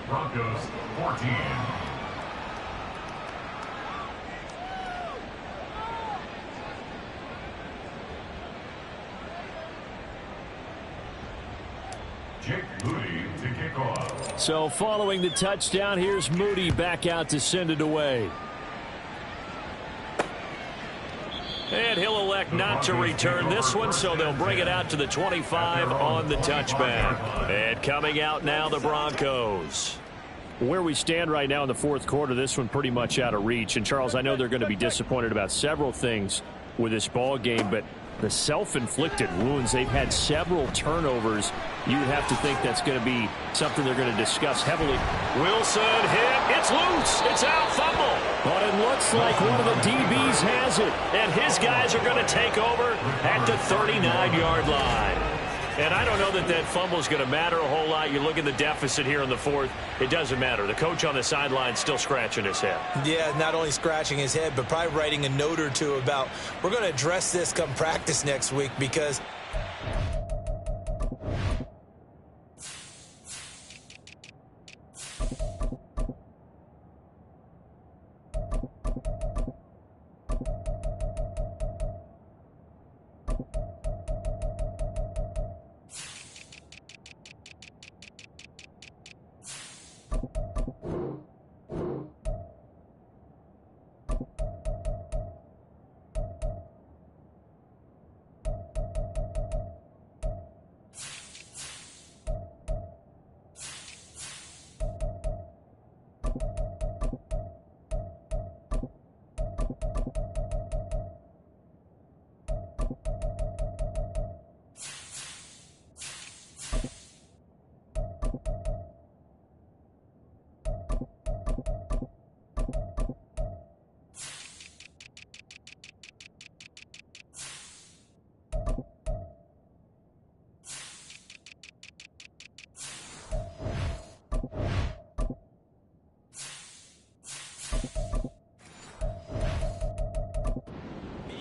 Broncos 14. Moody to kick off. So following the touchdown, here's Moody back out to send it away. And he'll elect not to return this one, so they'll bring it out to the 25 on the touchback. And coming out now, the Broncos. Where we stand right now in the 4th quarter, this one pretty much out of reach. And, Charles, I know they're going to be disappointed about several things with this ball game, but the self-inflicted wounds, they've had several turnovers. You would have to think that's going to be something they're going to discuss heavily. Wilson hit. It's loose. It's out. Fumble. But it looks like one of the DBs has it. And his guys are going to take over at the 39-yard line. And I don't know that that fumble is going to matter a whole lot. You look at the deficit here in the 4th. It doesn't matter. The coach on the sideline still scratching his head. Yeah, not only scratching his head, but probably writing a note or two about we're going to address this come practice next week because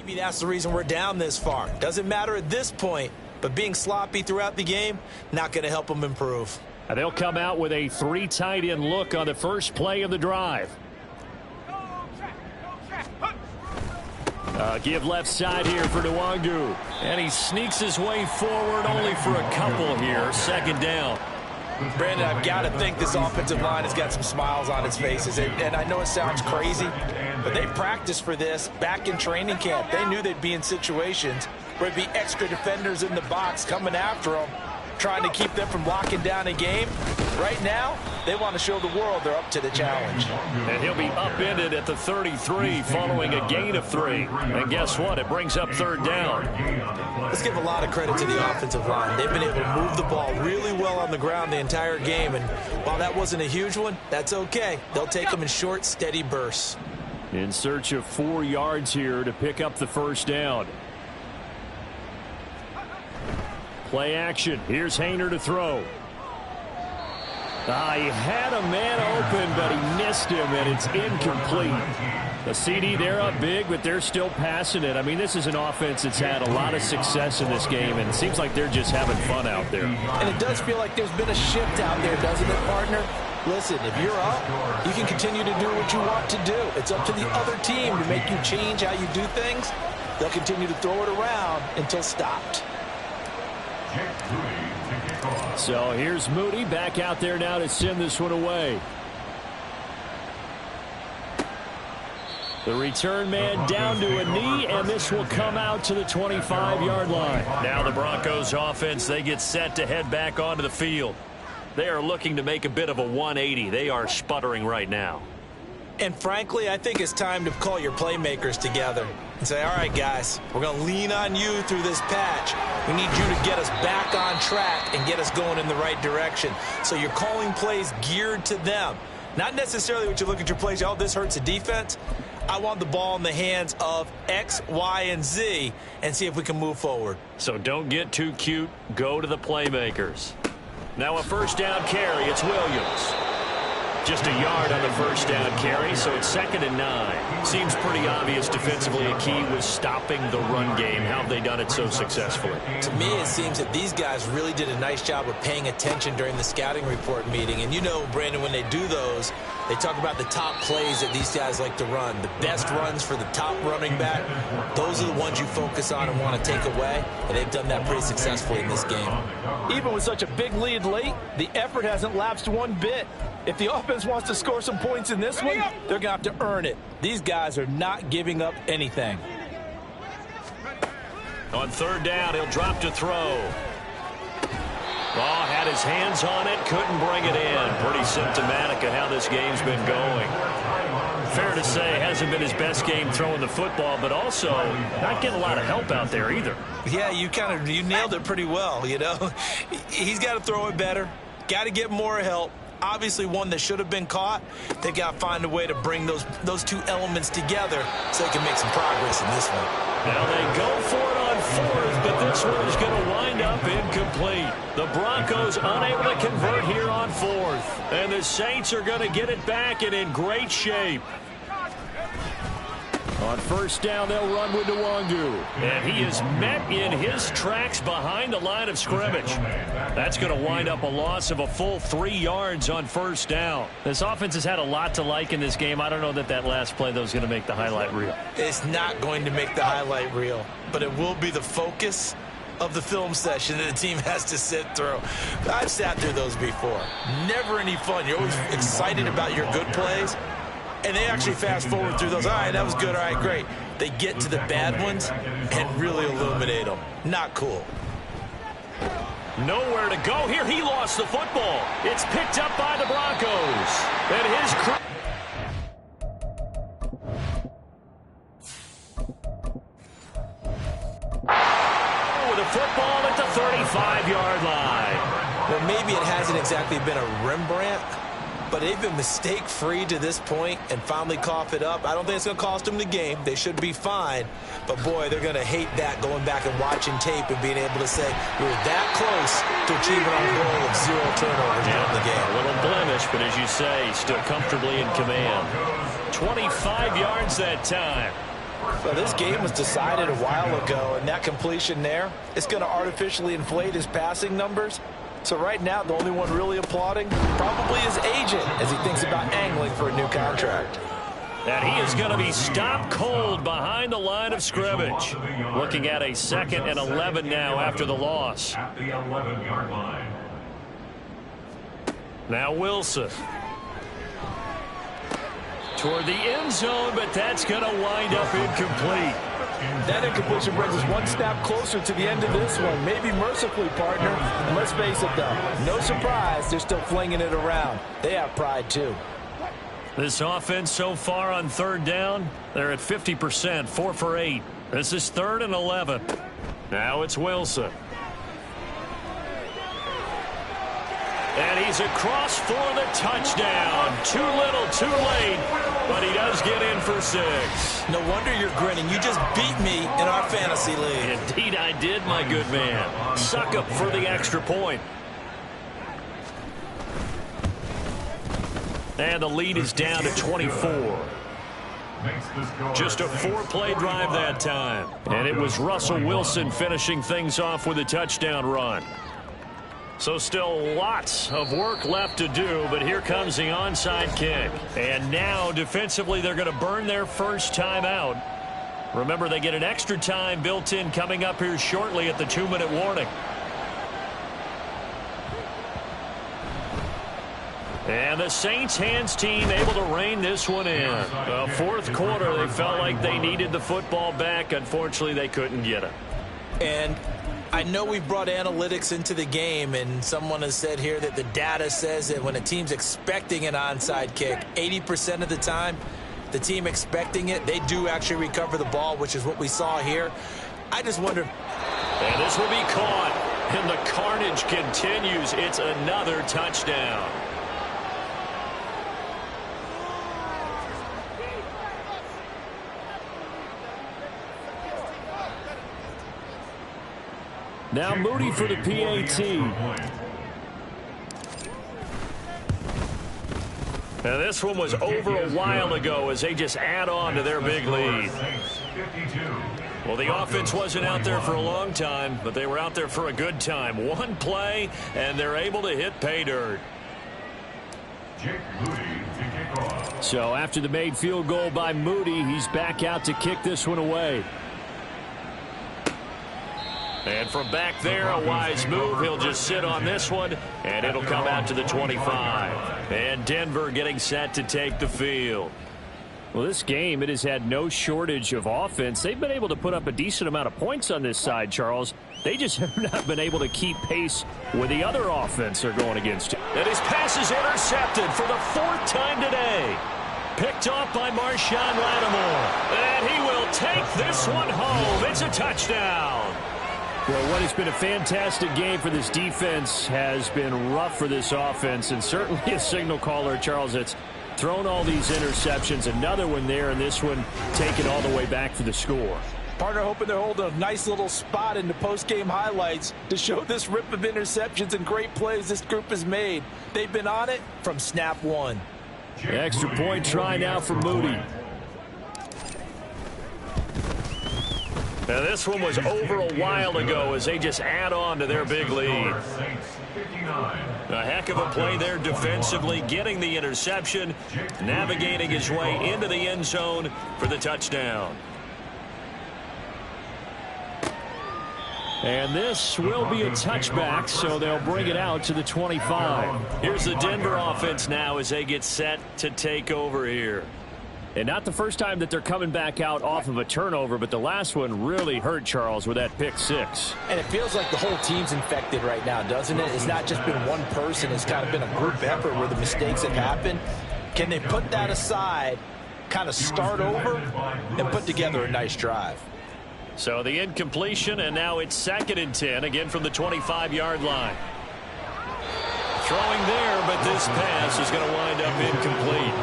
Maybe that's the reason we're down this far. Doesn't matter at this point, but being sloppy throughout the game, not going to help them improve. And they'll come out with a 3 tight end look on the first play of the drive. Give left side here for Nwangu. And he sneaks his way forward only for a couple here. Second down. Brandon, I've got to think this offensive line has got some smiles on its faces. And I know it sounds crazy, but they practiced for this back in training camp. They knew they'd be in situations where there'd be extra defenders in the box coming after them, trying to keep them from locking down a game. Right now, they want to show the world they're up to the challenge. And he'll be upended at the 33 following a gain of 3. And guess what? It brings up third down. Let's give a lot of credit to the offensive line. They've been able to move the ball really well on the ground the entire game. And while that wasn't a huge one, that's okay. They'll take them in short, steady bursts. In search of 4 yards here to pick up the first down. Play action. Here's Hayner to throw. He had a man open, but he missed him, and it's incomplete. The CD, they're up big, but they're still passing it. I mean, this is an offense that's had a lot of success in this game, and it seems like they're just having fun out there. And it does feel like there's been a shift out there, doesn't it, partner? Listen, if you're up, you can continue to do what you want to do. It's up to the other team to make you change how you do things. They'll continue to throw it around until stopped. So here's Moody back out there now to send this one away. The return man down to a knee, and this will come out to the 25-yard line. Now the Broncos offense, they get set to head back onto the field. They are looking to make a bit of a 180. They are sputtering right now. And frankly, I think it's time to call your playmakers together and say, all right, guys, we're going to lean on you through this patch. We need you to get us back on track and get us going in the right direction. So you're calling plays geared to them. Not necessarily what you look at your plays, oh, this hurts the defense. I want the ball in the hands of X, Y, and Z and see if we can move forward. So don't get too cute. Go to the playmakers. Now a first down carry. It's Williams. Just a yard on the first down carry, so it's 2nd and 9. Seems pretty obvious defensively a key was stopping the run game. How have they done it so successfully? To me, it seems that these guys really did a nice job of paying attention during the scouting report meeting. And you know, Brandon, when they do those, they talk about the top plays that these guys like to run. The best runs for the top running back, those are the ones you focus on and want to take away. And they've done that pretty successfully in this game. Even with such a big lead late, the effort hasn't lapsed one bit. If the offense wants to score some points in this one, they're going to have to earn it. These guys are not giving up anything. On third down, he'll drop to throw. Had his hands on it, couldn't bring it in. Pretty symptomatic of how this game's been going. Fair to say, hasn't been his best game throwing the football, but also not getting a lot of help out there either. Yeah, you nailed it pretty well, you know. He's got to throw it better, got to get more help. Obviously one that should have been caught. They got to find a way to bring those two elements together so they can make some progress in this one. Now they go for it on 4th, but this one is going to wind up incomplete. The Broncos unable to convert here on 4th. And the Saints are going to get it back and in great shape. On first down, they'll run with Nwangu. And he is met in his tracks behind the line of scrimmage. That's going to wind up a loss of a full 3 yards on first down. This offense has had a lot to like in this game. I don't know that last play, though, is going to make the highlight reel. It's not going to make the highlight reel, but it will be the focus of the film session that the team has to sit through. I've sat through those before. Never any fun. You're always excited about your good plays. And they actually fast forward through those. All right, that was good. All right, great. They get to the bad ones and really illuminate them. Not cool. Nowhere to go here. He lost the football. It's picked up by the Broncos. And his crew. With a football at the 35-yard line. Well, maybe it hasn't exactly been a Rembrandt, but they've been mistake-free to this point and finally cough it up. I don't think it's going to cost them the game. They should be fine. But, boy, they're going to hate that going back and watching tape and being able to say we were that close to achieving our goal of 0 turnovers during the game. A little blemish, but as you say, still comfortably in command. 25 yards that time. Well, this game was decided a while ago, and that completion there is going to artificially inflate his passing numbers. So right now, the only one really applauding probably his agent as he thinks about angling for a new contract. And he is going to be stopped cold behind the line of scrimmage. Looking at a 2nd and 11 now after the loss. At the 11-yard line. Now Wilson. Toward the end zone, but that's going to wind up incomplete. That incompletion brings us one snap closer to the end of this one. Maybe mercifully, partner. And let's face it, though, no surprise, they're still flinging it around. They have pride, too. This offense so far on 3rd down, they're at 50%, 4 for 8. This is 3rd and 11. Now it's Wilson. And he's across for the touchdown. Too little, too late, but he does get in for 6. No wonder you're grinning. You just beat me in our fantasy league. Indeed I did, my good man. Suck up for the extra point. And the lead is down to 24. Just a 4-play drive that time. And it was Russell Wilson finishing things off with a touchdown run. So still lots of work left to do, but here comes the onside kick. And now defensively they're going to burn their first time out. Remember, they get an extra time built in coming up here shortly at the 2-minute warning. And the Saints hands team able to rein this one in. The 4th quarter, they felt like they needed the football back. Unfortunately, they couldn't get it. And I know we brought analytics into the game, and someone has said here that the data says that when a team's expecting an onside kick, 80% of the time, the team expecting it, they do actually recover the ball, which is what we saw here. I just wonder. And this will be caught, and the carnage continues. It's another touchdown. Now Moody for the PAT. Now this one was over a while ago as they just add on to their big lead. Well, the offense wasn't out there for a long time, but they were out there for a good time. One play, and they're able to hit pay dirt. So after the made field goal by Moody, he's back out to kick this one away. And from back there, a wise move. He'll just sit on this one, and it'll come out to the 25. And Denver getting set to take the field. Well, this game, it has had no shortage of offense. They've been able to put up a decent amount of points on this side, Charles. They just have not been able to keep pace with the other offense they're going against. And his pass is intercepted for the 4th time today. Picked off by Marshawn Lattimore. And he will take this one home. It's a touchdown. Well, what has been a fantastic game for this defense has been rough for this offense, and certainly a signal caller, Charles, that's thrown all these interceptions. Another one there, and this one taken all the way back for the score. Partner hoping they're holding a nice little spot in the post-game highlights to show this rip of interceptions and great plays this group has made. They've been on it from snap one. The extra point try now for Moody. Now this one was over a while ago as they just add on to their big lead. A heck of a play there defensively, getting the interception, navigating his way into the end zone for the touchdown. And this will be a touchback, so they'll bring it out to the 25. Here's the Denver offense now as they get set to take over here. And not the first time that they're coming back out off of a turnover, but the last one really hurt, Charles, with that pick six. And it feels like the whole team's infected right now, doesn't it? It's not just been one person. It's kind of been a group effort where the mistakes have happened. Can they put that aside, kind of start over, and put together a nice drive? So the incompletion, and now it's 2nd and 10, again from the 25-yard line. Throwing there, but this pass is going to wind up incomplete.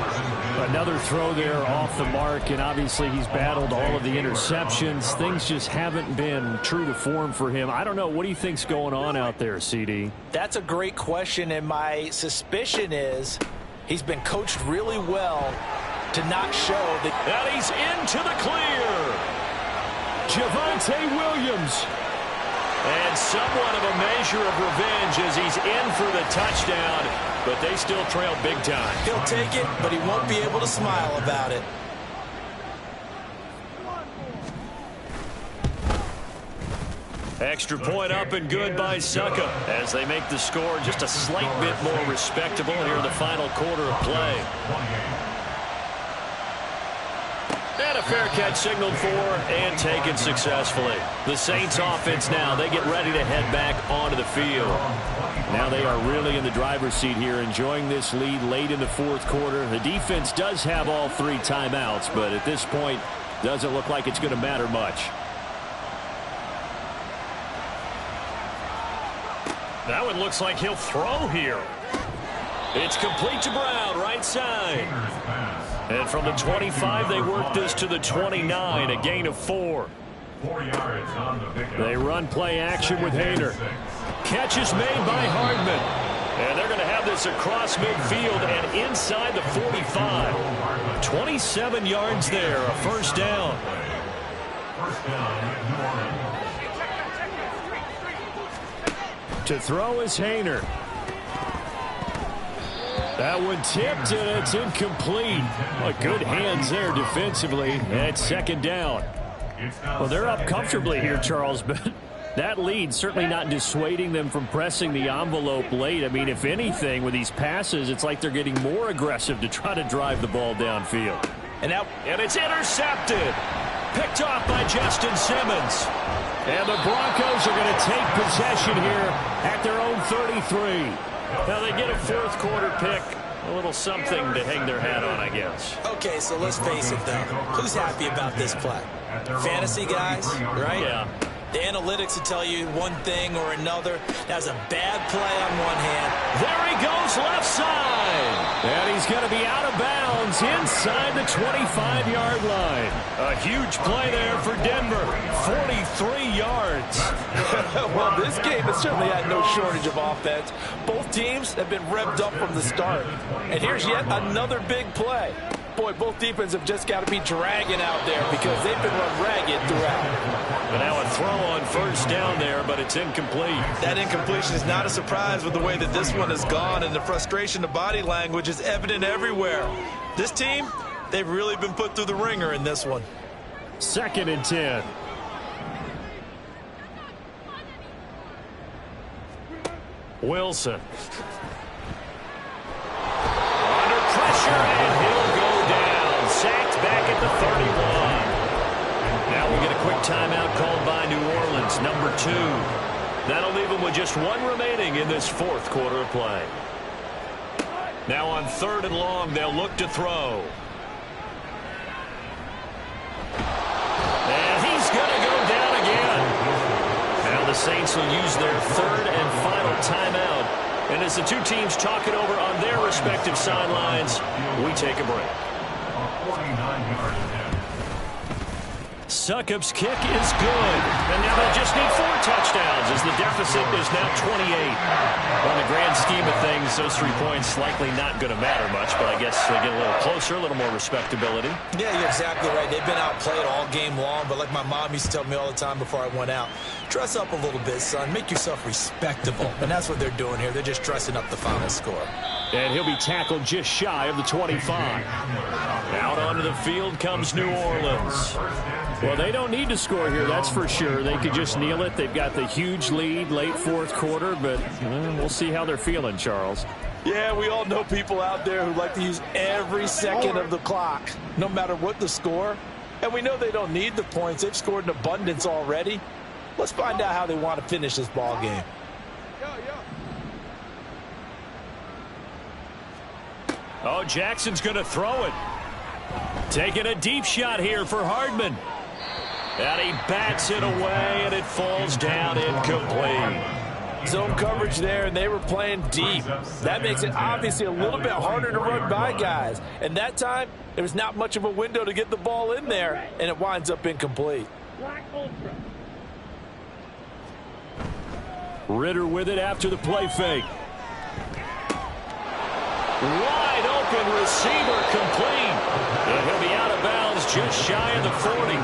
Another throw there off the mark, and obviously he's battled all of the interceptions. Things just haven't been true to form for him. I don't know. What do you think's going on out there, CD? That's a great question, and my suspicion is he's been coached really well to not show that. And he's into the clear. Javonte Williams. And somewhat of a measure of revenge as he's in for the touchdown, but they still trail big time. He'll take it, but he won't be able to smile about it. Extra point up and good by Succop as they make the score just a slight bit more respectable here in the final quarter of play. And a fair catch signaled for and taken successfully. The Saints offense now, they get ready to head back onto the field. Now they are really in the driver's seat here, enjoying this lead late in the fourth quarter. The defense does have all 3 timeouts, but at this point, doesn't look like it's going to matter much. That one looks like he'll throw here. It's complete to Brown, right side. And from the 25, they work this to the 29, a gain of 4. 4 yards on the pickup. They run play action with Hader. Catch is made by Hardman. And they're going to have this across midfield and inside the 45. 27 yards there, a first down. First down, New Orleans. To throw is Hader. That one tipped, and it's incomplete. Good hands there defensively. At second down. Well, they're up comfortably here, Charles, but that lead certainly not dissuading them from pressing the envelope late. I mean, if anything, with these passes, it's like they're getting more aggressive to try to drive the ball downfield. And it's intercepted. Picked off by Justin Simmons. And the Broncos are going to take possession here at their own 33. Now they get a fourth quarter pick, a little something to hang their hat on, I guess. Okay, so let's face it, though. Who's happy about this play? Fantasy guys, right? Yeah. The analytics will tell you one thing or another. That's a bad play on one hand. There he goes left side. And he's going to be out of bounds inside the 25-yard line. A huge play there for Denver. 43 yards. Well, this game has certainly had no shortage of offense. Both teams have been revved up from the start. And here's yet another big play. Boy, both defenses have just got to be dragging out there because they've been run ragged throughout. But now a throw on first down there, but it's incomplete. That incompletion is not a surprise with the way that this one has gone, and the frustration of body language is evident everywhere. This team, they've really been put through the ringer in this one. 2nd and 10. Wilson. Under pressure, and he'll go down. Sacked back at the 31. Now we get a quick timeout called by New Orleans, number 2. That'll leave them with just 1 remaining in this fourth quarter of play. Now on 3rd and long, they'll look to throw. And he's going to go down again. Now the Saints will use their 3rd and final timeout. And as the two teams talk it over on their respective sidelines, we take a break. 49-yard attempt. Succop's kick is good. And now they just need 4 touchdowns as the deficit is now 28. On the grand scheme of things, those 3 points likely not going to matter much, but I guess they get a little closer, a little more respectability. Yeah, you're exactly right. They've been outplayed all game long, but like my mom used to tell me all the time before I went out, dress up a little bit, son. Make yourself respectable. And that's what they're doing here. They're just dressing up the final score. And he'll be tackled just shy of the 25. Out onto the field comes New Orleans. Well, they don't need to score here, that's for sure. They could just kneel it. They've got the huge lead late fourth quarter, but we'll see how they're feeling, Charles. Yeah, we all know people out there who like to use every second of the clock, no matter what the score. And we know they don't need the points. They've scored in abundance already. Let's find out how they want to finish this ball game. Oh, Jackson's going to throw it. Taking a deep shot here for Hardman. And he bats it away, and it falls down incomplete. Zone coverage there, and they were playing deep. That makes it obviously a little bit harder to run by guys. And that time, there was not much of a window to get the ball in there, and it winds up incomplete. Ritter with it after the play fake. Wide open receiver complete. And he'll be out of bounds just shy of the 40.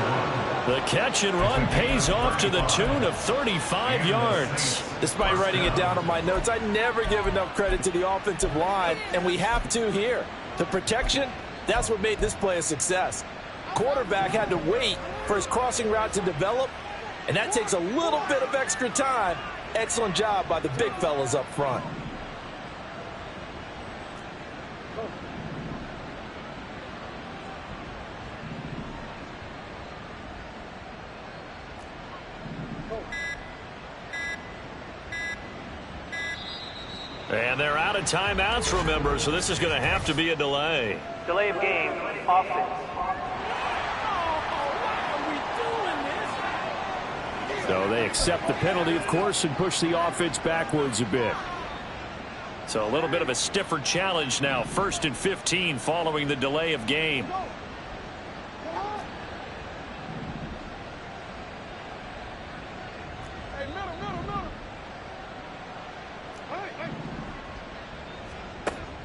The catch and run pays off to the tune of 35 yards. Despite writing it down on my notes, I never give enough credit to the offensive line, and we have to here. The protection, that's what made this play a success. Quarterback had to wait for his crossing route to develop, and that takes a little bit of extra time. Excellent job by the big fellas up front. And they're out of timeouts, remember, so this is going to have to be a delay. Delay of game, offense. So they accept the penalty, of course, and push the offense backwards a bit. So a little bit of a stiffer challenge now. 1st and 15 following the delay of game.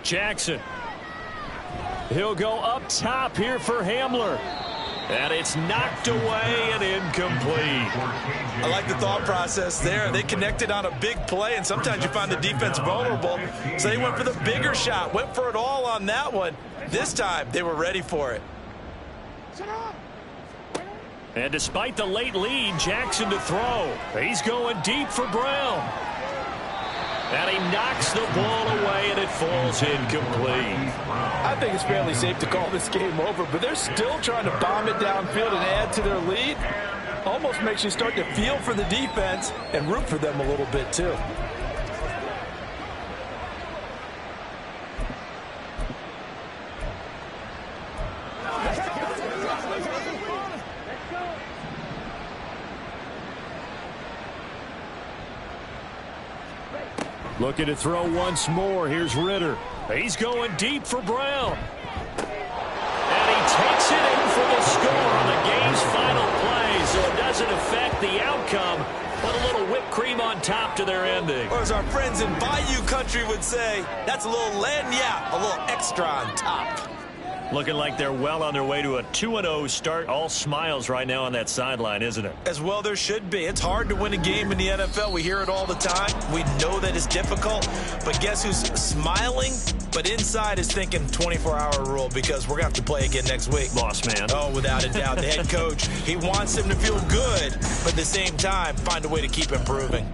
Jackson. He'll go up top here for Hamler. And it's knocked away and incomplete. I like the thought process there. They connected on a big play, and sometimes you find the defense vulnerable. So they went for the bigger shot, went for it all on that one. This time, they were ready for it. And despite the late lead, Jackson to throw. He's going deep for Brown. And he knocks the ball away, and it falls incomplete. I think it's fairly safe to call this game over, but they're still trying to bomb it downfield and add to their lead. Almost makes you start to feel for the defense and root for them a little bit, too. Looking to throw once more. Here's Ritter. He's going deep for Brown. And he takes it in for the score on the game's final play. So it doesn't affect the outcome, but a little whipped cream on top to their ending. Or as our friends in Bayou Country would say, that's a little lagniappe, a little extra on top. Looking like they're well on their way to a 2-0 start. All smiles right now on that sideline, isn't it? As well there should be. It's hard to win a game in the NFL. We hear it all the time. We know that it's difficult. But guess who's smiling? But inside is thinking 24-hour rule because we're going to have to play again next week. Boss man. Oh, without a doubt. The head coach, he wants them to feel good, but at the same time, find a way to keep improving.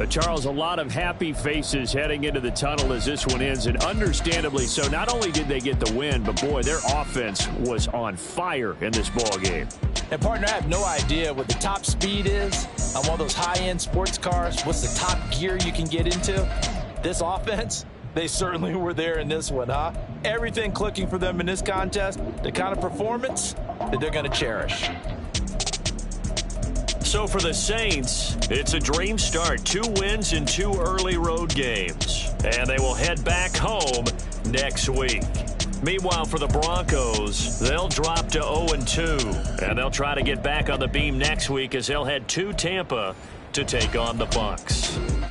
Charles, a lot of happy faces heading into the tunnel as this one ends, and understandably so. Not only did they get the win, but boy, their offense was on fire in this ball game. And partner, I have no idea what the top speed is on one of those high-end sports cars. What's the top gear you can get into? This offense, they certainly were there in this one, huh? Everything clicking for them in this contest, the kind of performance that they're going to cherish. So for the Saints, it's a dream start. 2 wins in 2 early road games. And they will head back home next week. Meanwhile, for the Broncos, they'll drop to 0-2. And they'll try to get back on the beam next week as they'll head to Tampa to take on the Bucs.